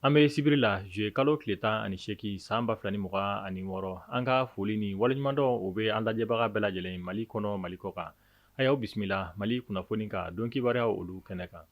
An bɛ sibiri la juye kalo tile tan ani seeki san 2026 ani wɔɔrɔ an ka foli ni waleɲumandɔn o bɛ an lajɛbaga bɛɛ lajɛlen Mali kɔnɔ Mali kɔ kan a y'aw bisimila Mali kunnafoni kan don kibaruya olu kɛnɛ kan.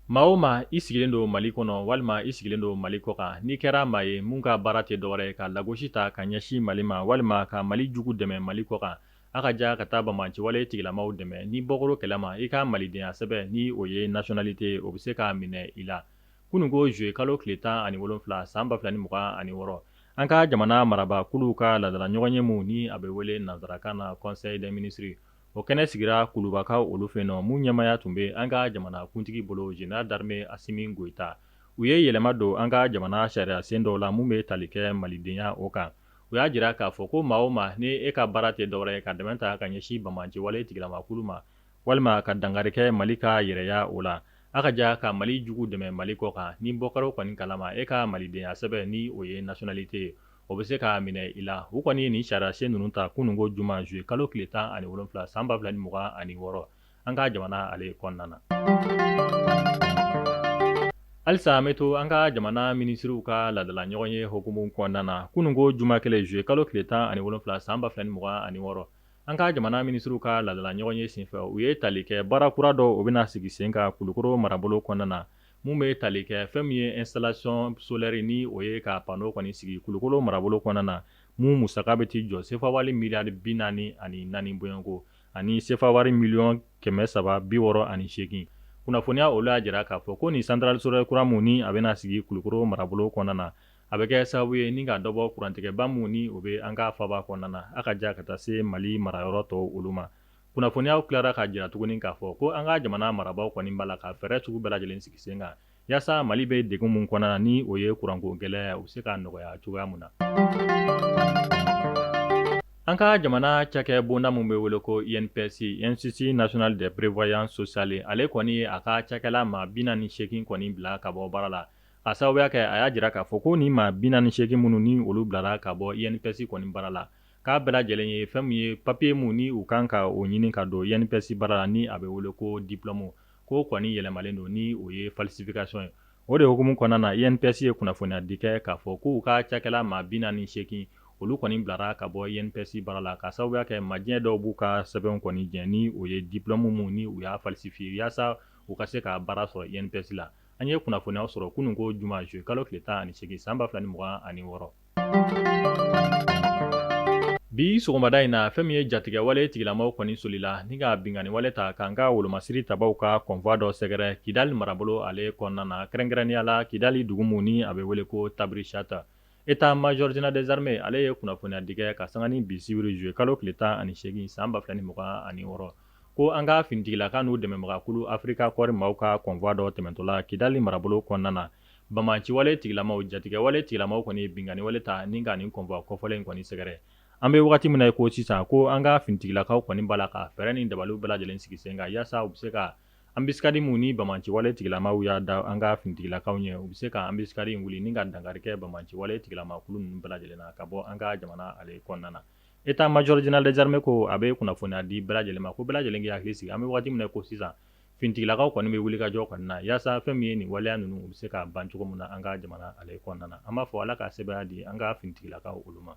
Maa o maa i sigilen don Mali kɔnɔ walima i sigilen don Mali kɔ kan n'i kɛra maa ye mun ka baara tɛ dɔwɛrɛ ye ka lagosi ta ka ɲɛsin Mali ma walima ka Mali jugu dɛmɛ Mali kɔ kan a ka ja ka taa bamaciwale tigilamaw dɛmɛ ni bɔkolo kɛlɛma i ka malidenya sɛbɛn ni o ye nationalité o bɛ se k'a minɛ i la. Kununko juye kalo tile 17 san 2026 an ka jamana marabakulu ka ladala ɲɔgɔnye mun ni a bɛ wele nanzarakan na conseil des ministres o kɛnɛ sigira kulubakaw olu fɛ nɔ mun ɲɛmaya tun bɛ an ka jamana kuntigi bolo général d'armée Asimi Goïta u ye yɛlɛma don an ka jamana sariya sen dɔw la mun bɛ tali kɛ malidenya o kan u y'a jira k'a fɔ ko maa o maa ni e ka baara tɛ dɔwɛrɛ ye ka dɛmɛ ta ka ɲɛsin bamaciwale tigilamakulu ma walima ka dangari kɛ Mali ka yɛrɛya o la a ka ja ka Mali jugu dɛmɛ Mali kɔ kan ni bɔkaro kɔni kalama e ka malidenya sɛbɛn ni o ye nationalité ye o bɛ se k'a minɛ i la u kɔni ye nin sariya sen ninnu ta kununko juma juye kalo tile 17 san 2026 an ka jamana ale kɔnɔna na. Halisa an bɛ to an ka jamana minisiriw ka ladala ɲɔgɔn ye hokumu kɔnɔna na kununko juma kelen juye kalo tile 17 san 2026 an ka jamana minisiriw ka ladala ɲɔgɔn ye senfɛ u ye tali kɛ baara kura dɔ o bɛna sigi sen kan Kulukoro marabolo kɔnɔna na mun bɛ tali kɛ fɛn min ye installation solaire ni o ye ka panneau kɔni sigi Kulukoro marabolo kɔnɔna na mun musaka bɛ t'i jɔ CFA wari miliyari 44 bɔɲɔnko ani CFA wari miliyɔn 368 kunnafoniya olu y'a jira k'a fɔ ko ni centrale solaire kura mun ni a bɛna sigi Kulukoro marabolo kɔnɔna na a bɛ kɛ sababu ye ni ka dɔbɔ kurantigɛba mun ni o bɛ an ka faba kɔnɔna na a ka ja ka taa se Mali marayɔrɔ tɔw olu ma kunnafoniyaw tilara ka jira tuguni k'a fɔ ko an ka jamana marabaaw kɔni b'a la ka fɛɛrɛ sugu bɛɛ lajɛlen sigi sen kan yaasa Mali bɛ degun mun kɔnɔna na ni o ye kuranko gɛlɛya u bɛ se ka nɔgɔya cogoya mun na. An ka jamana cakɛ bonda mun bɛ wele ko INPS Institut national de prévoyance sociale ale kɔni ye a ka cakɛla maa 48 kɔni bila ka bɔ baara la ka sababuya kɛ a y'a jira k'a fɔ ko ni maa 48 minnu ni olu bilara ka bɔ INPS kɔni baara la k'a bɛɛ lajɛlen ye fɛn min ye papier mun ni u kan ka o ɲini ka don INPS baara la ni a bɛ wele ko diplôme ko kɔni yɛlɛmalen don ni o ye falsification ye o de hukumu kɔnɔna na INPS ye kunnafoniya di kɛ k'a fɔ k'u ka cakɛla maa 48 olu kɔni bilara ka bɔ INPS baara la ka sababuya kɛ majɛ dɔw b'u ka sɛbɛnw kɔni jɛn ni o ye diplôme mun ni u y'a falsifier yaasa u ka se ka baara sɔrɔ INPS la an ye kunnafoniyaw sɔrɔ kununko juma juye kalo tile 18 san 2026 bi sɔgɔmada in na fɛn min ye jatigɛwale tigilamaw kɔni solila ni ka binganiwale ta k'an ka wolomasiri tabaw ka convoi dɔ sɛgɛrɛ Kidali marabolo ale kɔnɔna na kɛrɛnkɛrɛnnenya la Kidali dugu mun ni a bɛ wele ko Tabrishata État major général des armées ale ye kunnafoniya di kɛ ka sanga ni bi sibiri juye kalo tile 18 san 2026 ko an ka finitigilaka n'u dɛmɛbagakulu Afrika kɔri maaw ka convoi dɔ tɛmɛntɔla Kidali marabolo kɔnɔna na bamaciwale tigilamaw jatigɛwale tigilamaw kɔni binganiwale ta ni ka nin convoi kɔfɔlen kɔni sɛgɛrɛ an bɛ wagati min na ko sisan ko an ka finitigilakaw kɔni b'a la ka fɛɛrɛ ni dabaliw bɛɛ lajɛlen sigi sen kan yaasa u bɛ se ka anbisikadi mun ni bamaciwale tigilamaw y'a da an ka finitigilakaw ɲɛ u bɛ se ka anbisikadi wuli ni ka dankari kɛ bamaciwale tigilamakulu ninnu bɛɛ lajɛlen na ka bɔ an ka jamana ale kɔnɔna na État major général des armées ko a bɛ kunnafoniya di bɛɛ lajɛlen ma ko bɛɛ lajɛlen k'i hakili sigi an bɛ wagati min na ko sisan finitigilakaw kɔni bɛ wuli ka jɔ kɔni na yaasa fɛn min ye nin waleya ninnu u bɛ se ka ban cogo min na an ka jamana ale kɔnɔna na an b'a fɔ Ala ka sɛbɛnya di an ka finitigilakaw olu ma.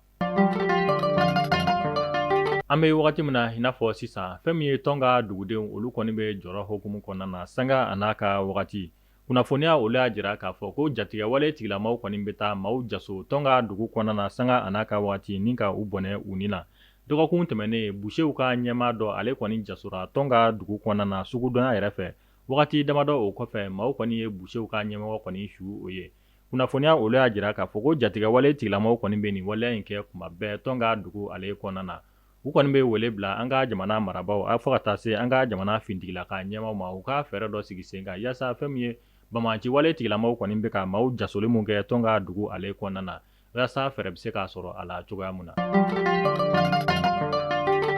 An bɛ wagati min na i n'a fɔ sisan fɛn min ye tɔn ka dugudenw olu kɔni bɛ jɔrɔ hokumu kɔnɔna na sanga a n'a ka wagati kunnafoniya olu y'a jira k'a fɔ ko jatigɛwale tigilamaw kɔni bɛ taa maaw jaso tɔn ka dugu kɔnɔna na sanga a n'a ka wagati ni ka u bɔnɛ u ni na dɔgɔkun tɛmɛnen busew ka ɲɛmaa dɔ ale kɔni jasora tɔn ka dugu kɔnɔna na sugudɔnya yɛrɛ fɛ wagati damadɔ o kɔfɛ maaw kɔni ye busew ka ɲɛmɔgɔ kɔni su o ye kunnafoniya olu y'a jira k'a fɔ ko jatigɛwale tigilamaw kɔni bɛ nin waleya in kɛ kuma bɛɛ tɔn ka dugu ale kɔnɔna na u kɔni bɛ wele bila an ka jamana marabaaw a fɔ ka taa se an ka jamana finitigilaka ɲɛmaaw ma u ka fɛɛrɛ dɔ sigi sen kan yaasa fɛn min ye bamaciwale tigilamaw kɔni bɛ ka maaw jasoli mun kɛ tɔn ka dugu ale kɔnɔna na yaasa fɛɛrɛ bɛ se k'a sɔrɔ a la cogoya mun na.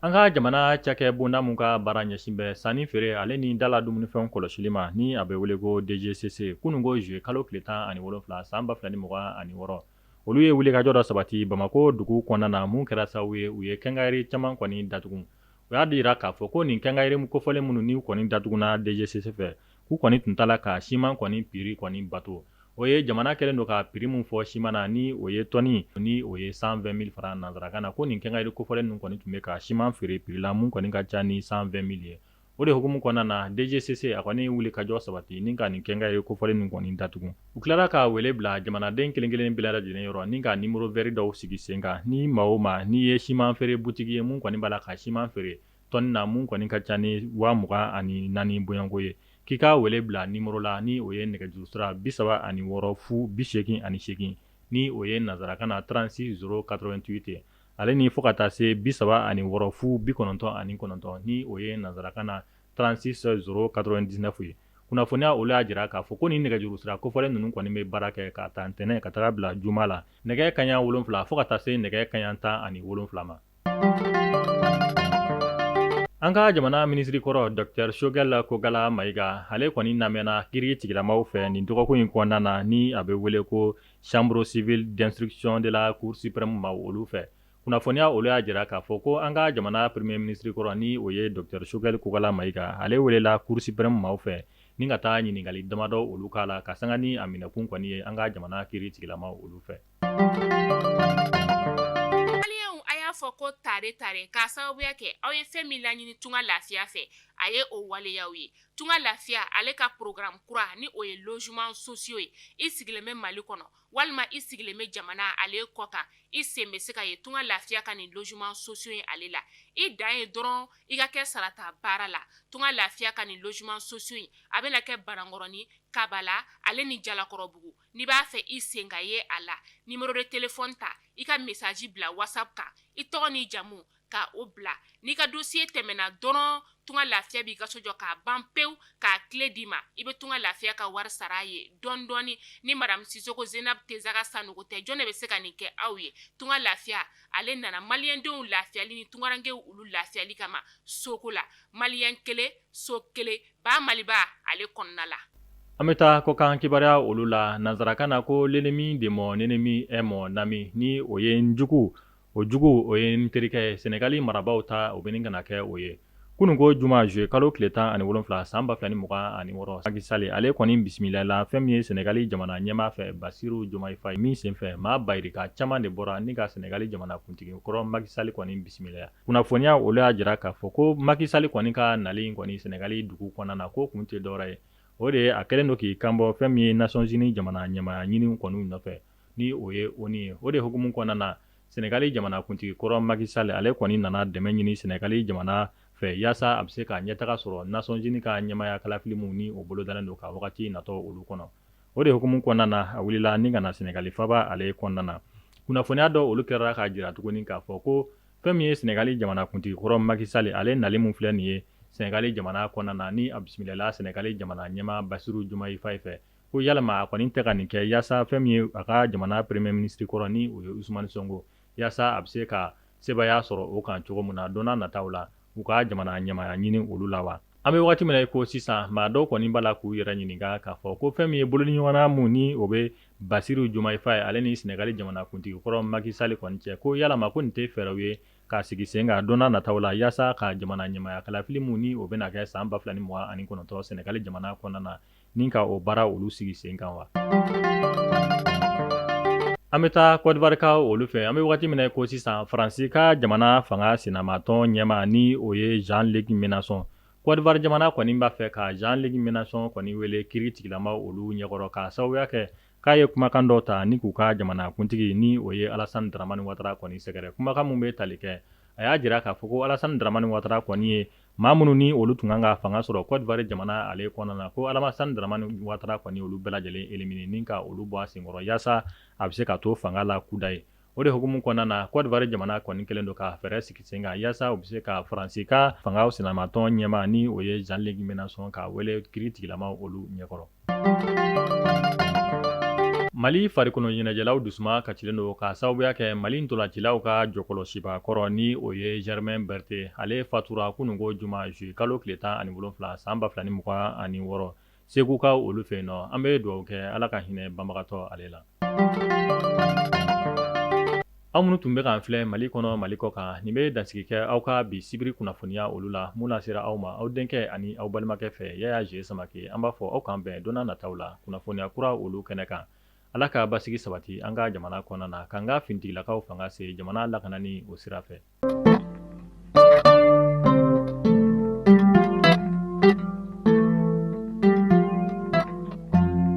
An ka jamana cakɛ bonda mun ka baara ɲɛsin bɛ sanni feere ale ni dala dumunifɛnw kɔlɔsili ma ni a bɛ wele ko DGCC kununko juye kalo tile 17 san 2026 olu ye wulikajɔ dɔ sabati Bamako dugu kɔnɔna na mun kɛra sababu ye u ye kɛnkɛri caman kɔni datugu o y'a dira k'a fɔ ko nin kɛnkayiri kofɔlen minnu ni kɔni datuguna DGCC fɛ k'u kɔni tun tala ka siman kɔni prix kɔni bato o ye jamana kɛlen don ka prix mun fɔ siman na ni o ye tɔni ni o ye 120 000 francs nanzarakan na ko nin kɛnkayiri kofɔlen ninnu kɔni tun bɛ ka siman feere prix la mun kɔni ka ca ni 120 000 ye o de hukumu kɔnɔna na DGCC a kɔni wuli ka jɔ sabati ni ka nin kɛnkayiri kofɔlen ninnu kɔni datugu u tilara ka wele bila jamanaden kelen kelen bɛɛ lajɛlen yɔrɔ ni ka numéro vert dɔw sigi sen kan ni maa o maa n'i ye siman feere butigi ye mun kɔni b'a la ka siman feere tɔni na mun kɔni ka ca ni 24,000 bɔɲɔnko ye k'i ka wele bila numéro la ni o ye nɛgɛjuru sira 36 fu 88 ni o ye nanzarakan na 36 088 ye ale ni fɔ ka taa se 36 fu 99 ni o ye nanzarakan na 36 099 ye kunnafoniya olu y'a jira k'a fɔ ko ni nɛgɛjuru sira kofɔlen ninnu kɔni bɛ baara kɛ ka ta ntɛnɛn ka taga bila juma la nɛgɛ kaɲa 7 fɔ ka taa se nɛgɛ kaɲa 17 ma an ka jamana minisiri kɔrɔ Dr Choguel Kogala Mayiga ale kɔni lamɛnna kiiri tigilamaw fɛ nin dɔgɔkun in kɔnɔna na ni a bɛ wele ko chambre civile d'instruction de la cour suprême ma olu fɛ kunnafoniya olu y'a jira k'a fɔ ko an ka jamana premier ministre kɔrɔ ni o ye Dr Choguel Kogala Mayiga ale welela cour suprême maaw fɛ ni ka taa ɲininkali damadɔ olu k'a la ka sanga ni a minɛkun kɔni ye an ka jamana kiiri tigilamaw olu fɛ fɔ ko tare k'a sababuya kɛ aw ye fɛn min laɲini tunga lafiya fɛ a ye o waleyaw ye tunga lafiya ale ka programme kura ni o ye logement sociaux ye i sigilen bɛ Mali kɔnɔ walima i sigilen bɛ jamana ale kɔ kan i sen bɛ se ka ye tunga lafiya ka nin logement sociaux ye ale la i dan ye dɔrɔn i ka kɛ sarata baara la tunga lafiya ka nin logement sociaux ye a bɛna kɛ Banankɔrɔni Kabala ale ni Jalakɔrɔbugu n'i b'a fɛ i sen ka ye a la numéro de téléphone ta i ka message bila WhatsApp kan i tɔgɔ ni jamu ka o bila n'i ka dossier tɛmɛna dɔrɔn tunga lafiya b'i ka so jɔ k'a ban pewu k'a clé d'i ma i bɛ tunga lafiya ka wari sara ye dɔɔni dɔɔni ni madame Sisoko Zenab Tesaga Sanogo tɛ jɔn de bɛ se ka nin kɛ aw ye tunga lafiya ale nana maliyɛndenw lafiyali ni tungarankew olu lafiyali kama soko la maliyɛn kelen so kelen ba Maliba ale kɔnɔna la an bɛ taa kɔkan kibaruya olu la nanzarakan na ko l'ennemi de mon ennemi est mon ami ni o ye n jugu o jugu o ye n terikɛ ye Senegali marabaaw ta o bɛ kana kɛ o ye kununko juma juillet kalo tile 17 san 2026 Macky Sall ale kɔni bisimila la fɛn min ye Senegali jamana ɲɛmaa fɛ Basiru Diomaye Faye min senfɛ maa bayirika caman de bɔra ni ka Senegali jamana kuntigi kɔrɔ Macky Sall kɔni bisimila kunnafoniya olu y'a jira k'a fɔ ko Macky Sall kɔni ka nali kɔni Senegali dugu kɔnɔna na ko kun tɛ dɔwɛrɛ ye o de ye a kɛlen don k'i kanbɔ fɛn min ye Nations Unies jamana ɲɛmaaya ɲini kɔniw nɔfɛ ni o ye ONU ye o de hukumu kɔnɔna na Senegali jamana kuntigi kɔrɔ Macky Sall ale kɔni nana dɛmɛ ɲini Senegali jamana fɛ yaasa a bɛ se ka ɲɛtaga sɔrɔ Nations Unies ka ɲɛmaaya kalafilimu ni o bolo dalen don ka wagati natɔ olu kɔnɔ o de hukumu kɔnɔna na a wulila ni ka na Senegali faba ale kɔnɔna na kunnafoniya dɔ olu kɛra ka jira tuguni k'a fɔ ko fɛn min ye Senegali jamana kuntigi kɔrɔ Macky Sall ale nali mun filɛ nin ye Senegali jamana kɔnɔna na ni a bisimilala Senegali jamana ɲɛmaa Basiru Diomaye Faye fɛ ko yalama a kɔni tɛ ka nin kɛ yaasa fɛn min ye a ka jamana premier ministre kɔrɔ ni o ye Ousmane Sonko yaasa a bɛ se ka sebaya sɔrɔ o kan cogo min na don n'a nataw la u ka jamana ɲɛmaaya ɲini olu la wa an bɛ wagati min na ko sisan maa dɔw kɔni b'a la k'u yɛrɛ ɲininka k'a fɔ ko fɛn min ye bolodiɲɔgɔnna mun ni o bɛ Basiru Diomaye Faye ale ni Senegali jamana kuntigi kɔrɔ Macky Sall kɔni cɛ ko yalama ko nin tɛ fɛɛrɛw ye k'a sigi sen kan don n'a nataw la yaasa ka jamana ɲɛmaaya kalafili mun ni o bɛna kɛ san 2029 Senegali jamana kɔnɔna na ni ka o baara olu sigi sen kan wa an bɛ taa Côte d'Ivoire ka olu fɛ an bɛ wagati min na ko sisan Faransi ka jamana fanga senamatɔn ɲɛmaa ni o ye Jean-Luc Mélenchon Côte d'Ivoire jamana kɔni b'a fɛ ka Jean-Luc Mélenchon kɔni wele kiiri tigilama olu ɲɛkɔrɔ k'a sababuya kɛ k'a ye kumakan dɔ ta ni k'u ka jamana kuntigi ni o ye Alassane Dramane Ouattara kɔni sɛgɛrɛ kumakan mun bɛ tali kɛ a y'a jira k'a fɔ ko Alassane Dramane Ouattara kɔni ye maa minnu ni olu tun kan ka fanga sɔrɔ Côte d'Ivoire jamana ale kɔnɔna na ko Alassane Dramane Ouattara kɔni olu bɛɛ lajɛlen éliminer ni ka olu bɔ a senkɔrɔ yaasa a bɛ se ka to fanga la kuda ye o de hukumu kɔnɔna na Côte d'Ivoire jamana kɔni kɛlen don ka fɛɛrɛ sigi sen kan yaasa u bɛ se ka Faransi ka fanga senamatɔn ɲɛmaa ni o ye Jean-Luc Mélenchon ka wele kiiri tigilama olu ɲɛkɔrɔ Mali farikolo ɲɛnajɛlaw dusuma kacilen don ka sababuya kɛ Mali ntolancilaw ka jɔkɔlɔsiba kɔrɔ ni o ye Germain Berté ale fatura kununko juma juillet kalo tile 17 san 2026 Segu ka olu fɛ yen nɔ an bɛ dugawu kɛ Ala ka hinɛ banbagatɔ ale la aw minnu tun bɛ k'an filɛ Mali kɔnɔ Mali kɔ kan nin bɛ dansigi kɛ aw ka bi sibiri kunnafoniya olu la mun lasera aw ma aw denkɛ ani aw balimakɛ fɛ Yaya J Samake an b'a fɔ aw k'an bɛn donna nataw la kunnafoniya kura olu kɛnɛ kan Ala ka basigi sabati an ka jamana kɔnɔna na k'an ka finitigilakaw fanga se jamana lakanani o sira fɛ